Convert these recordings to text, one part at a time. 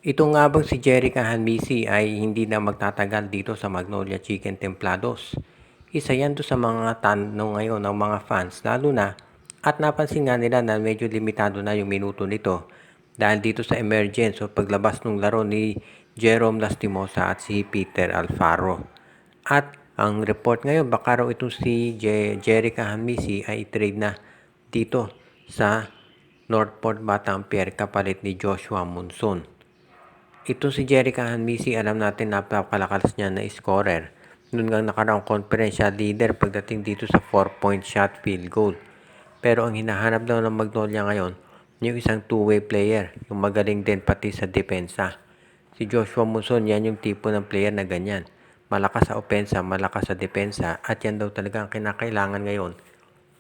Ito nga bang si Jerica Hanmisi ay hindi na magtatagal dito sa Magnolia Chicken Templados? Isa yan to sa mga tanong ngayon ng mga fans, lalo na at napansin nga nila na medyo limitado na yung minuto nito dahil dito sa emergence o paglabas ng laro ni Jerome Lastimosa at si Peter Alfaro. At ang report ngayon, baka raw itong si Jerica Hanmisi ay trade na dito sa Northport Batangas kapalit ni Joshua Monson. Ito si Jerica Hanmisi, alam natin napakalakas niya na scorer. Noon nga nakaraang conference siya leader pagdating dito sa 4-point shot field goal. Pero ang hinahanap daw ng Magnolia ngayon, yung isang two-way player, yung magaling din pati sa depensa. Si Joshua Monson, yan yung tipo ng player na ganyan. Malakas sa opensa, malakas sa depensa, at yan daw talaga ang kinakailangan ngayon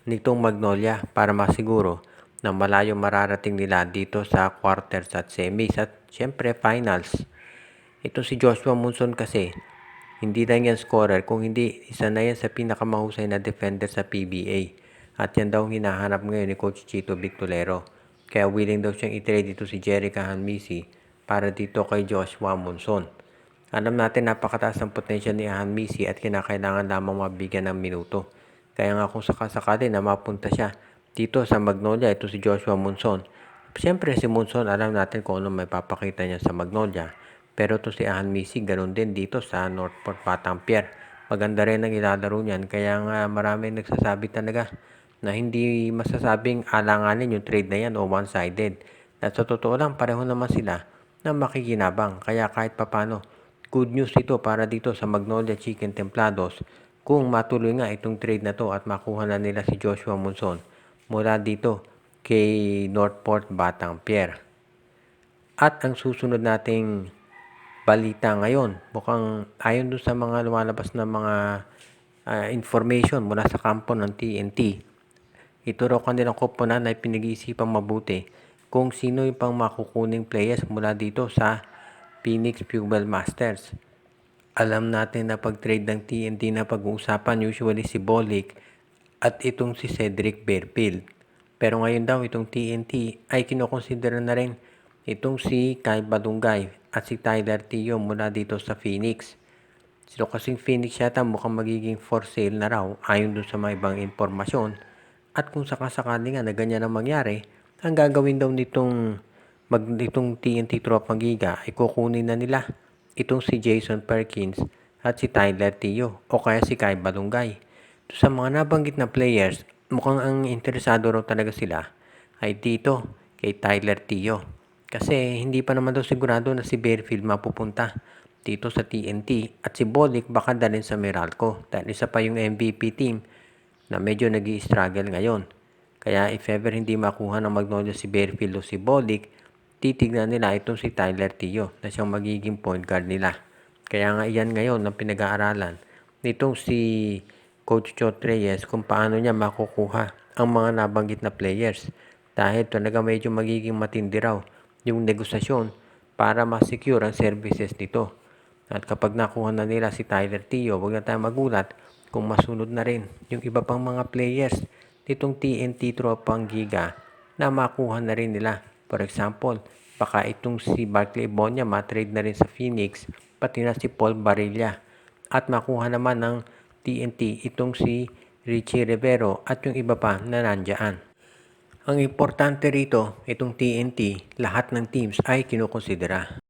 nitong Magnolia para masiguro na malayo mararating nila dito sa quarters at semis at syempre finals. Ito si Joshua Monson kasi, hindi lang yan scorer, kung hindi, isa na yan sa pinakamahusay na defender sa PBA. At yan daw hinahanap ngayon ni Coach Chito Victolero. Kaya willing daw siyang i-trade dito si Jerica Hanmisi para dito kay Joshua Monson. Alam natin napakataas ang potential ni Hanmisi at kinakailangan lamang mabigyan ng minuto. Kaya nga kung sakasakali na mapunta siya dito sa Magnolia, ito si Joshua Monson. Siyempre si Monson, alam natin kung ano may papakita niya sa Magnolia. Pero to si Hanmisi, ganun din dito sa Northport Batangas. Maganda rin ang ilalaro niyan. Kaya nga marami nagsasabi talaga na hindi masasabing alanganin yung trade na yan o one-sided. At sa totoo lang, pareho naman sila na makikinabang. Kaya kahit papano, good news ito para dito sa Magnolia Chicken Templados kung matuloy nga itong trade na to at makuha na nila si Joshua Monson mula dito kay Northport Batangas. At ang susunod nating balita ngayon, mukhang ayon doon sa mga lumalabas na mga information mula sa kampo ng TNT, ito raw kanilang koponan ay pinag-iisipang mabuti kung sino yung pang makukuning players mula dito sa Phoenix Fuel Masters. Alam natin na pag-trade ng TNT na pag-uusapan usually si Bolick at itong si Cedric Fairfield. Pero ngayon daw itong TNT ay kinokonsidera na rin itong si Kyle Balungay at si Tyler Tio mula dito sa Phoenix. Sino kasing Phoenix yata mukhang magiging for sale na raw ayon dun sa mga ibang impormasyon. At kung sakasakali nga na ganyan ang mangyari, ang gagawin daw itong TNT Tropang Giga ay kukunin na nila itong si Jason Perkins at si Tyler Tio o kaya si Kyle Balungay. Sa mga nabanggit na players, mukhang ang interesado raw talaga sila ay dito kay Tyler Tio. Kasi hindi pa naman daw sigurado na si Fairfield mapupunta dito sa TNT at si Bolick baka dalhin sa Meralco dahil isa pa yung MVP team na medyo nag-i-struggle ngayon. Kaya if ever hindi makuha ng Magnolia si Fairfield o si Bolick, titignan nila itong si Tyler Tio na siyang magiging point guard nila. Kaya nga iyan ngayon ang pinag-aaralan nitong si Coach Chot Reyes kung paano niya makukuha ang mga nabanggit na players. Dahil talaga medyo magiging matindi raw yung negosasyon para ma-secure ang services nito. At kapag nakuha na nila si Tyler Tio, huwag na tayong magulat kung masunod na rin yung iba pang mga players nitong TNT Tropang Giga na makuha na rin nila. For example, baka itong si Barkley Bonya matrade na rin sa Phoenix, pati na si Paul Barilla. At makuha naman ng TNT itong si Richie Rivero at yung iba pa na nandyan. Ang importante rito, itong TNT, lahat ng teams ay kinukonsidera.